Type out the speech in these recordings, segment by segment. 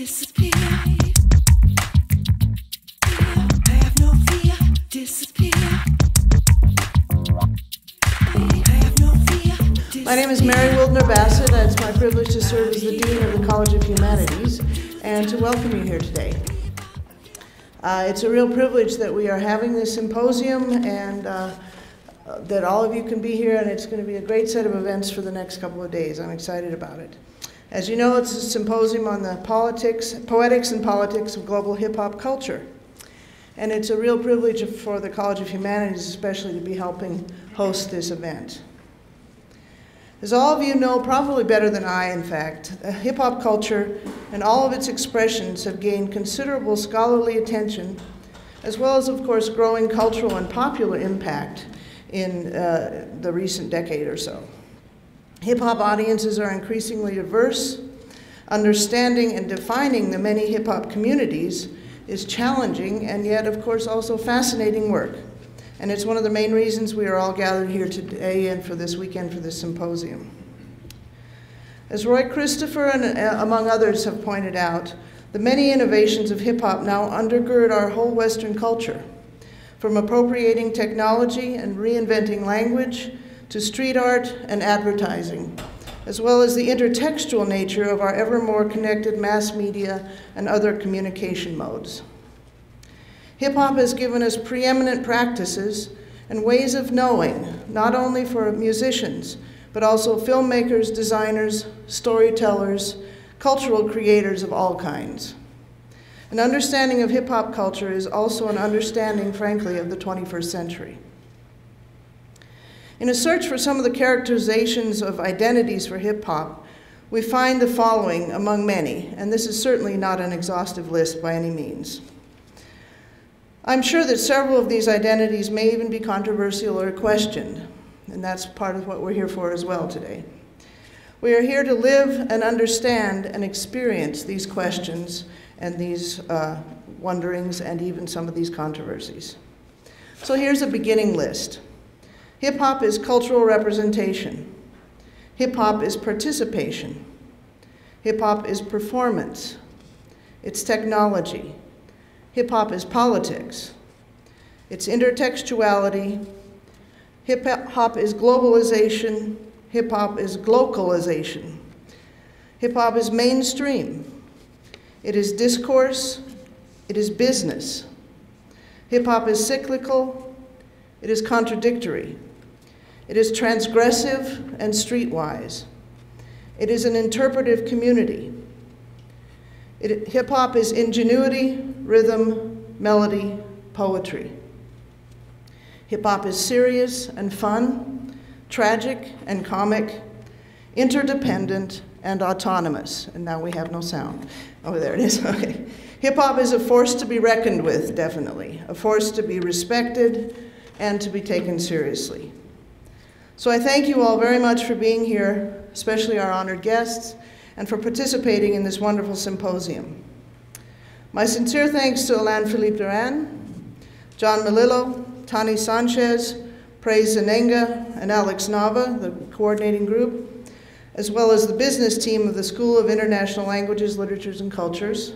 disappear. Have no fear, disappear. Have no fear. My name is Mary Wildner Bassett. It's my privilege to serve as the Dean of the College of Humanities and to welcome you here today. It's a real privilege that we are having this symposium and that all of you can be here, and it's going to be a great set of events for the next couple of days. I'm excited about it. As you know, it's a symposium on the poetics and politics of global hip-hop culture. And it's a real privilege for the College of Humanities especially to be helping host this event. As all of you know, probably better than I, in fact, hip-hop culture and all of its expressions have gained considerable scholarly attention, as well as, of course, growing cultural and popular impact in the recent decade or so. Hip-hop audiences are increasingly diverse. Understanding and defining the many hip-hop communities is challenging and yet, of course, also fascinating work. And it's one of the main reasons we are all gathered here today and for this weekend for this symposium. As Roy Christopher and among others have pointed out, the many innovations of hip-hop now undergird our whole Western culture, from appropriating technology and reinventing language to street art and advertising, as well as the intertextual nature of our ever more connected mass media and other communication modes. Hip-hop has given us preeminent practices and ways of knowing, not only for musicians, but also filmmakers, designers, storytellers, cultural creators of all kinds. An understanding of hip-hop culture is also an understanding, frankly, of the 21st century. In a search for some of the characterizations of identities for hip-hop, we find the following among many, and this is certainly not an exhaustive list by any means. I'm sure that several of these identities may even be controversial or questioned, and that's part of what we're here for as well today. We are here to live and understand and experience these questions and these wonderings and even some of these controversies. So here's a beginning list. Hip-hop is cultural representation. Hip-hop is participation. Hip-hop is performance. It's technology. Hip-hop is politics. It's intertextuality. Hip-hop is globalization. Hip-hop is glocalization. Hip-hop is mainstream. It is discourse. It is business. Hip-hop is cyclical. It is contradictory. It is transgressive and streetwise. It is an interpretive community. Hip-hop is ingenuity, rhythm, melody, poetry. Hip-hop is serious and fun, tragic and comic, interdependent and autonomous. And now we have no sound. Oh, there it is, okay. Hip-hop is a force to be reckoned with, definitely. A force to be respected and to be taken seriously. So I thank you all very much for being here, especially our honored guests, and for participating in this wonderful symposium. My sincere thanks to Alain-Philippe Duran, John Melillo, Tani Sanchez, Praise Zenenga, and Alex Nava, the coordinating group, as well as the business team of the School of International Languages, Literatures, and Cultures,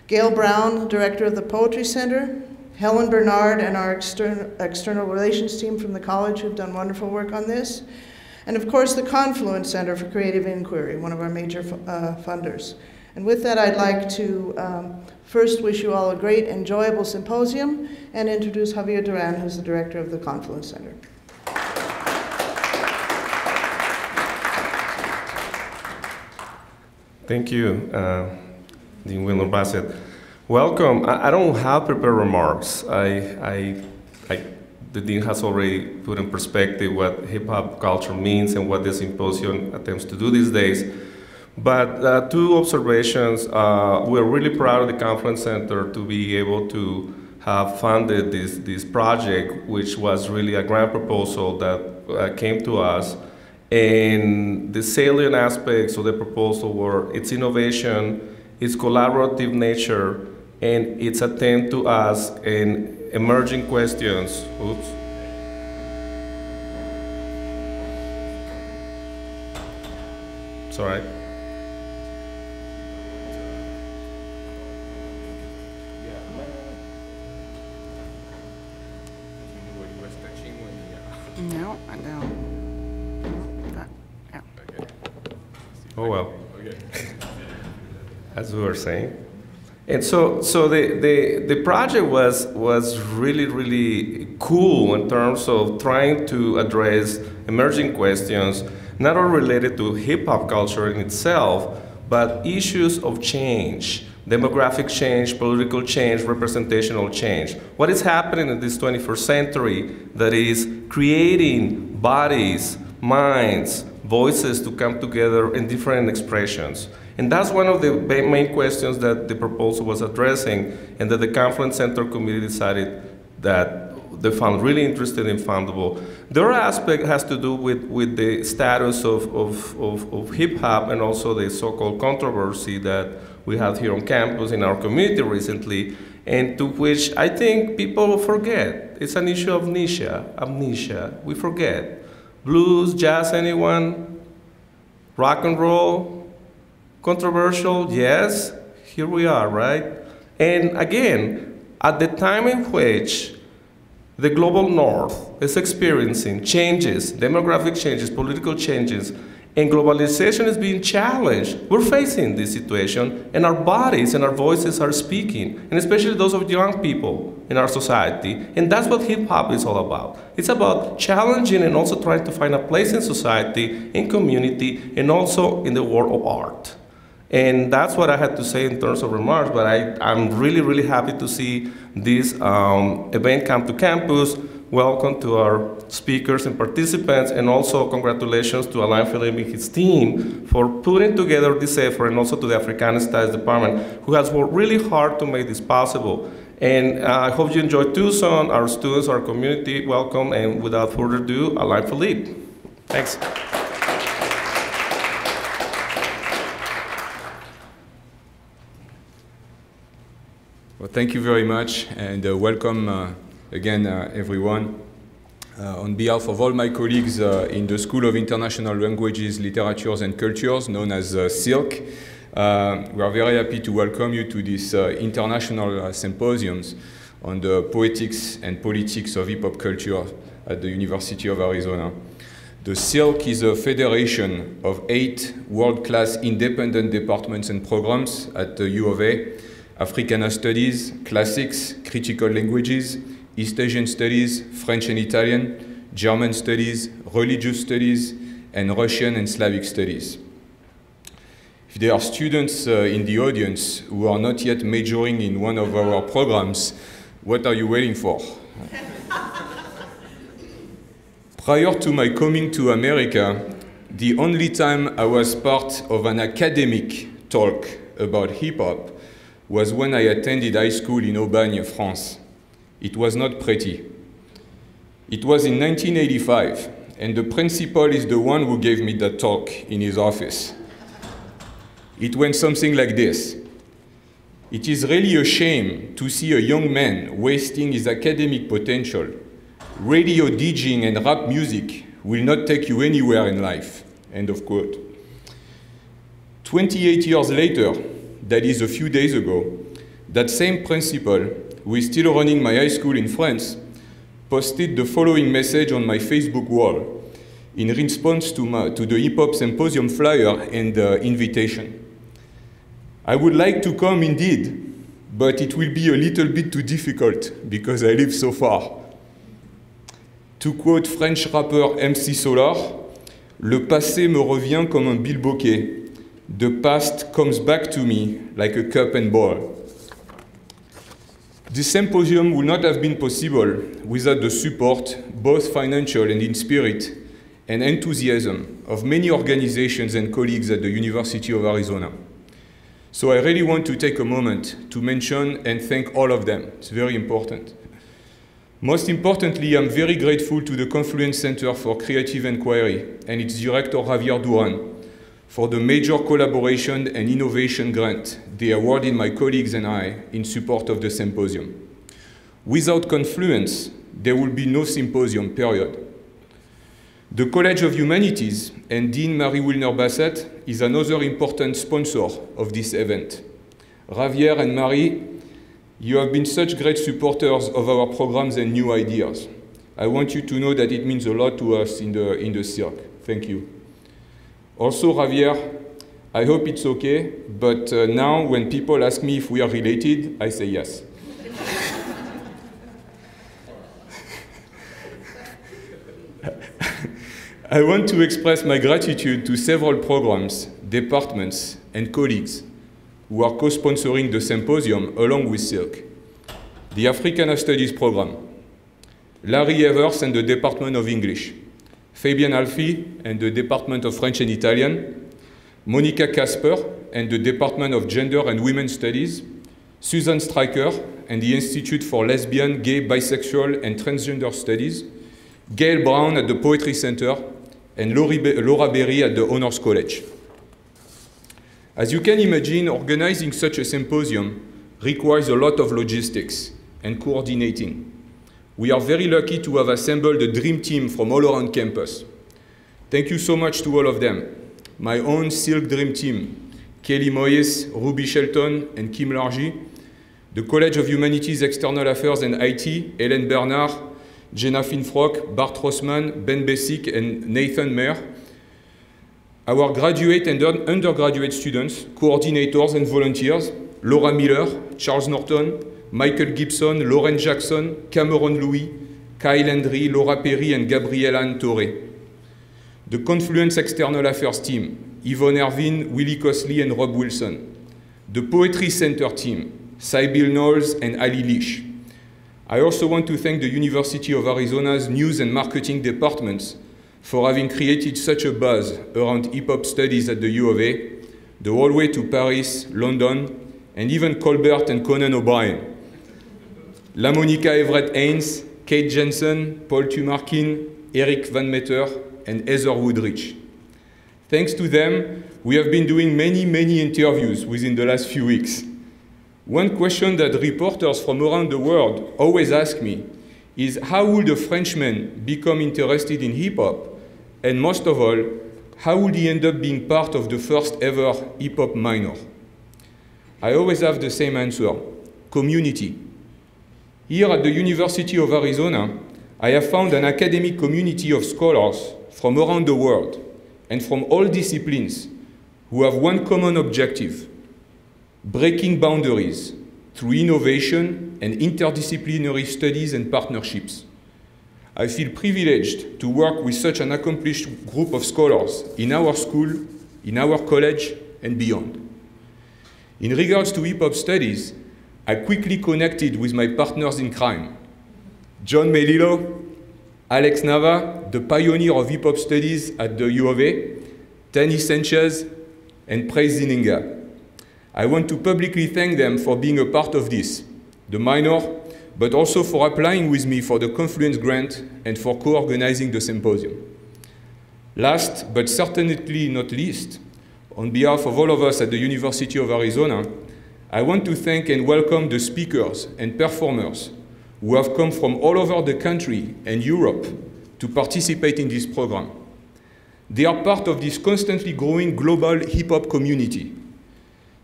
Gail Brown, director of the Poetry Center, Helen Bernard and our external relations team from the college who've done wonderful work on this, and of course the Confluence Center for Creative Inquiry, one of our major funders. And with that, I'd like to first wish you all a great, enjoyable symposium and introduce Javier Duran, who's the director of the Confluence Center. Thank you, Dean Wildner Bassett. Welcome. I don't have prepared remarks. The Dean has already put in perspective what hip-hop culture means and what the symposium attempts to do these days. But two observations. We're really proud of the Confluence Center to be able to have funded this project, which was really a grant proposal that came to us. And the salient aspects of the proposal were its innovation, its collaborative nature, and its attempt to ask emerging questions. Oops. It's all right. No, I don't. Yeah. Oh, well. As we were saying. And so the project was really cool in terms of trying to address emerging questions, not only related to hip-hop culture in itself, but issues of change, demographic change, political change, representational change. What is happening in this 21st century that is creating bodies, minds, voices to come together in different expressions. And that's one of the main questions that the proposal was addressing, and that the Confluence Center committee decided that they found really interesting and foundable. The other aspect has to do with the status of hip-hop and also the so-called controversy that we had here on campus in our community recently, and to which I think people forget. It's an issue of amnesia. We forget. Blues, jazz, anyone? Rock and roll? Controversial, yes, here we are, right? And again, at the time in which the global north is experiencing changes, demographic changes, political changes, and globalization is being challenged, we're facing this situation, and our bodies and our voices are speaking, and especially those of young people in our society, and that's what hip-hop is all about. It's about challenging and also trying to find a place in society, in community, and also in the world of art. And that's what I had to say in terms of remarks, but I'm really happy to see this event come to campus. Welcome to our speakers and participants, and also congratulations to Alain Philippe and his team for putting together this effort, and also to the Africana Studies Department, who has worked really hard to make this possible. And I hope you enjoy Tucson, our students, our community. Welcome, and without further ado, Alain Philippe. Thanks. Well, thank you very much, and welcome again, everyone. On behalf of all my colleagues in the School of International Languages, Literatures and Cultures, known as SILC, we are very happy to welcome you to this international symposiums on the poetics and politics of hip-hop culture at the University of Arizona. The SILC is a federation of 8 world-class independent departments and programs at the U of A: Africana Studies, Classics, Critical Languages, East Asian Studies, French and Italian, German Studies, Religious Studies, and Russian and Slavic Studies. If there are students in the audience who are not yet majoring in one of our programs, what are you waiting for? Prior to my coming to America, the only time I was part of an academic talk about hip-hop was when I attended high school in Aubagne, France. It was not pretty. It was in 1985, and the principal is the one who gave me that talk in his office. It went something like this: "It is really a shame to see a young man wasting his academic potential. Radio DJing and rap music will not take you anywhere in life." End of quote. 28 years later, that is a few days ago, that same principal, who is still running my high school in France, posted the following message on my Facebook wall in response to the Hip Hop Symposium flyer and invitation. "I would like to come indeed, but it will be a little bit too difficult because I live so far." To quote French rapper MC Solar, "Le passé me revient comme un bilboquet. The past comes back to me like a cup and ball." This symposium would not have been possible without the support, both financial and in spirit, and enthusiasm of many organizations and colleagues at the University of Arizona. So I really want to take a moment to mention and thank all of them. It's very important. Most importantly, I'm very grateful to the Confluence Center for Creative Inquiry and its director, Javier Duran, for the major collaboration and innovation grant they awarded my colleagues and I in support of the symposium. Without Confluence, there will be no symposium, period. The College of Humanities and Dean Marie Wilner-Bassett is another important sponsor of this event. Javier and Marie, you have been such great supporters of our programs and new ideas. I want you to know that it means a lot to us in the cirque. Thank you. Also, Javier, I hope it's okay, but now when people ask me if we are related, I say yes. I want to express my gratitude to several programs, departments, and colleagues who are co-sponsoring the symposium along with Silk. The Africana Studies program, Larry Evers and the Department of English, Fabian Alfi and the Department of French and Italian, Monica Kasper and the Department of Gender and Women's Studies, Susan Stryker and the Institute for Lesbian, Gay, Bisexual and Transgender Studies, Gail Brown at the Poetry Center, and Laura Berry at the Honors College. As you can imagine, organizing such a symposium requires a lot of logistics and coordinating. We are very lucky to have assembled a dream team from all around campus. Thank you so much to all of them. My own Silk Dream Team, Kelly Moyes, Ruby Shelton, and Kim Largy, the College of Humanities, External Affairs and IT, Hélène Bernard, Jenna Finfrock, Bart Rossman, Ben Bessick, and Nathan Mayer, our graduate and undergraduate students, coordinators and volunteers, Laura Miller, Charles Norton, Michael Gibson, Lauren Jackson, Cameron Louis, Kyle Hendry, Laura Perry, and Gabriela Ann Torre. The Confluence External Affairs team, Yvonne Ervin, Willie Cosley, and Rob Wilson. The Poetry Center team, Sybil Knowles and Ali Leash. I also want to thank the University of Arizona's News and Marketing departments for having created such a buzz around hip-hop studies at the U of A, the whole way to Paris, London, and even Colbert and Conan O'Brien. La Monica Everett Haynes, Kate Jensen, Paul Tumarkin, Eric Van Meter, and Heather Woodrich. Thanks to them, we have been doing many interviews within the last few weeks. One question that reporters from around the world always ask me is how would a Frenchman become interested in hip-hop? And most of all, how would he end up being part of the first ever hip-hop minor? I always have the same answer: community. Here at the University of Arizona, I have found an academic community of scholars from around the world and from all disciplines who have one common objective: breaking boundaries through innovation and interdisciplinary studies and partnerships. I feel privileged to work with such an accomplished group of scholars in our school, in our college, and beyond. In regards to hip-hop studies, I quickly connected with my partners in crime: John Melillo, Alex Nava, the pioneer of hip-hop studies at the U of A, Tani Sanchez, and Praise Zininga. I want to publicly thank them for being a part of this, the minor, but also for applying with me for the Confluence grant and for co-organizing the symposium. Last, but certainly not least, on behalf of all of us at the University of Arizona, I want to thank and welcome the speakers and performers who have come from all over the country and Europe to participate in this program. They are part of this constantly growing global hip-hop community.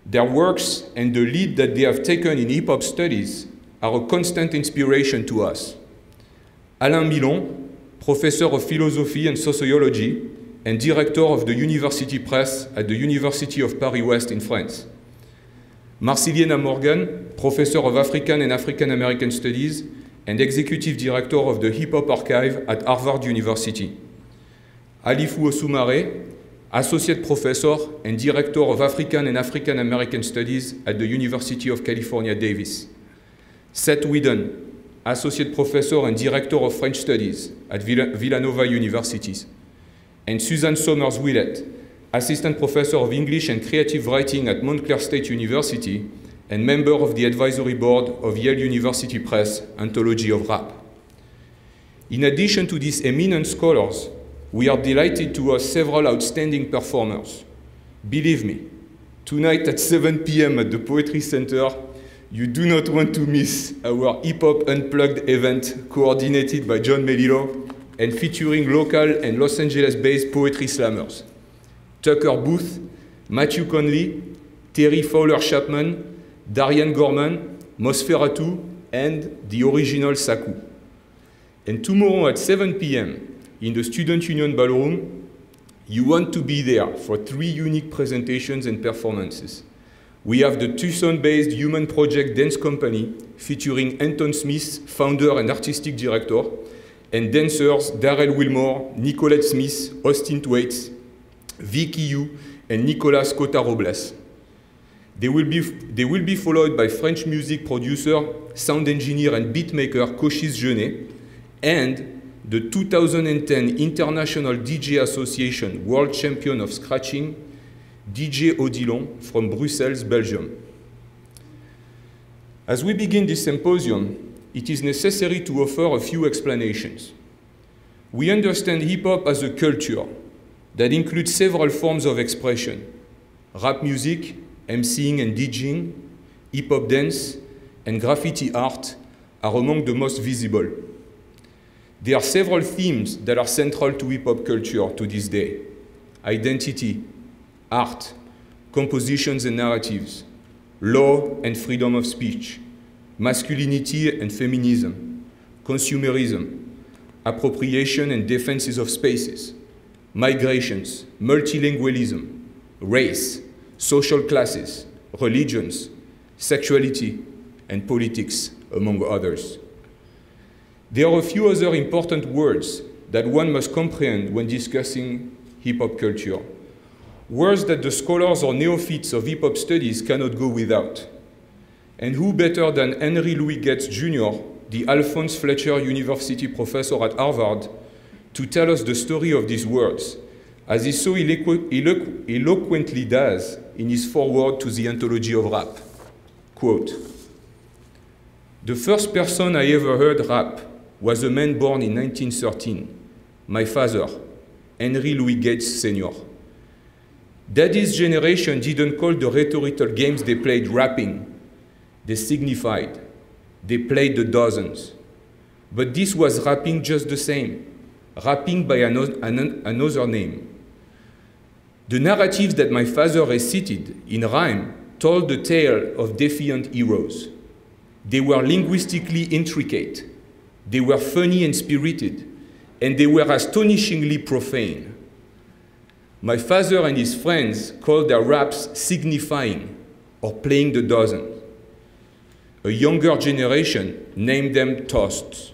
Their works and the lead that they have taken in hip-hop studies are a constant inspiration to us. Alain Milon, professor of philosophy and sociology and director of the University Press at the University of Paris-West in France. Marceliana Morgan, professor of African and African American Studies and executive director of the Hip Hop Archive at Harvard University. Alifu Osumare, associate professor and director of African and African American Studies at the University of California, Davis. Seth Whedon, associate professor and director of French Studies at Villanova University. And Susan Somers-Willett, assistant professor of English and creative writing at Montclair State University and member of the advisory board of Yale University Press Anthology of Rap. In addition to these eminent scholars, we are delighted to host several outstanding performers. Believe me, tonight at 7 p.m. at the Poetry Center, you do not want to miss our Hip Hop Unplugged event coordinated by John Melillo and featuring local and Los Angeles-based poetry slammers: Tucker Booth, Matthew Conley, Terry Fowler Chapman, Darian Gorman, Mosferatu, and the original Saku. And tomorrow at 7 p.m. in the Student Union Ballroom, you want to be there for 3 unique presentations and performances. We have the Tucson-based Human Project Dance Company featuring Anton Smith, founder and artistic director, and dancers Darrell Wilmore, Nicolette Smith, Austin Thwaites, Vicky Yu, and Nicolas Cota-Robles. They will be followed by French music producer, sound engineer, and beatmaker Cochise Genet, and the 2010 International DJ Association World Champion of Scratching, DJ Odilon from Brussels, Belgium. As we begin this symposium, it is necessary to offer a few explanations. We understand hip-hop as a culture that includes several forms of expression: rap music, MCing and DJing, hip-hop dance, and graffiti art are among the most visible. There are several themes that are central to hip-hop culture to this day: identity, art, compositions and narratives, law and freedom of speech, masculinity and feminism, consumerism, appropriation and defenses of spaces, migrations, multilingualism, race, social classes, religions, sexuality, and politics, among others. There are a few other important words that one must comprehend when discussing hip-hop culture, words that the scholars or neophytes of hip-hop studies cannot go without. And who better than Henry Louis Gates Jr., the Alphonse Fletcher University professor at Harvard, to tell us the story of these words, as he so eloquently does in his foreword to the Anthology of Rap. Quote, "The first person I ever heard rap was a man born in 1913, my father, Henry Louis Gates Sr. Daddy's generation didn't call the rhetorical games they played rapping. They signified. They played the dozens. But this was rapping just the same, rapping by another name. The narratives that my father recited in rhyme told the tale of defiant heroes. They were linguistically intricate. They were funny and spirited, and they were astonishingly profane. My father and his friends called their raps signifying or playing the dozen. A younger generation named them toasts.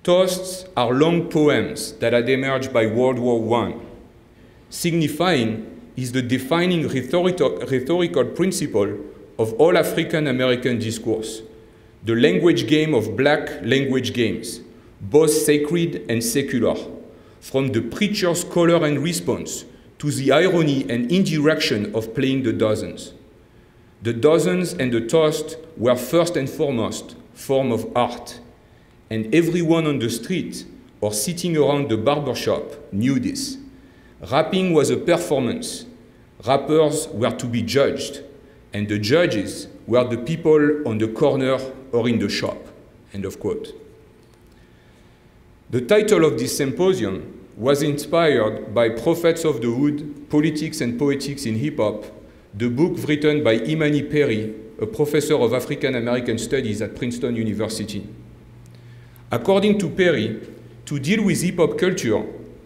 Toasts are long poems that had emerged by World War I. Signifying is the defining rhetorical principle of all African American discourse, the language game of black language games, both sacred and secular, from the preacher's color and response to the irony and indirection of playing the dozens. The dozens and the toast were first and foremost form of art, and everyone on the street or sitting around the barbershop knew this. Rapping was a performance. Rappers were to be judged, and the judges were the people on the corner or in the shop." End of quote. The title of this symposium was inspired by Prophets of the Hood, Politics and Poetics in Hip-Hop, the book written by Imani Perry, a professor of African American Studies at Princeton University. According to Perry, to deal with hip-hop culture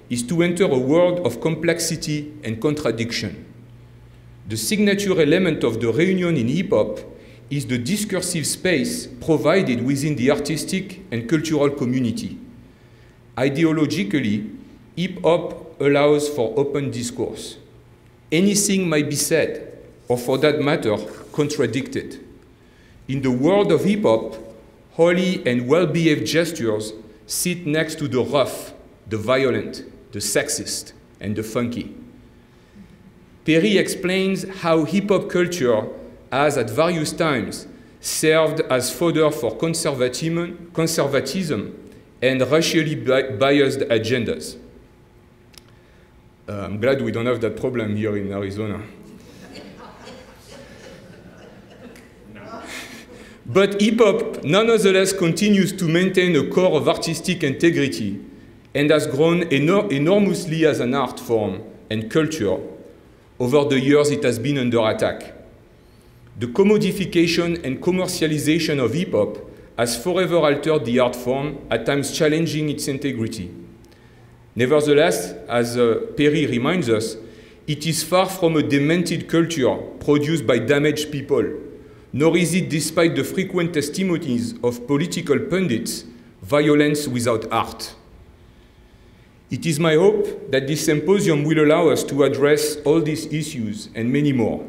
is to enter a world of complexity and contradiction. The signature element of the reunion in hip-hop is the discursive space provided within the artistic and cultural community. Ideologically, hip-hop allows for open discourse. Anything might be said, or for that matter, contradicted. In the world of hip-hop, holy and well-behaved gestures sit next to the rough, the violent, the sexist, and the funky. Perry explains how hip-hop culture has at various times served as fodder for conservatism and racially biased agendas. I'm glad we don't have that problem here in Arizona. But hip-hop nonetheless continues to maintain a core of artistic integrity and has grown enormously as an art form and culture. Over the years, it has been under attack. The commodification and commercialization of hip-hop has forever altered the art form, at times challenging its integrity. Nevertheless, as Perry reminds us, it is far from a demented culture produced by damaged people, nor is it, despite the frequent testimonies of political pundits, violence without art. It is my hope that this symposium will allow us to address all these issues and many more,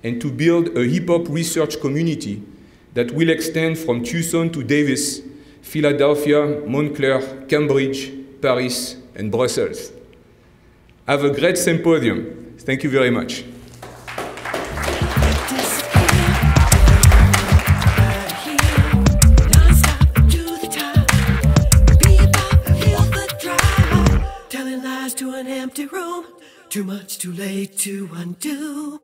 and to build a hip-hop research community that will extend from Tucson to Davis, Philadelphia, Montclair, Cambridge, Paris, and Brussels. Have a great symposium. Thank you very much. Telling lies to an empty room, too much too late to undo.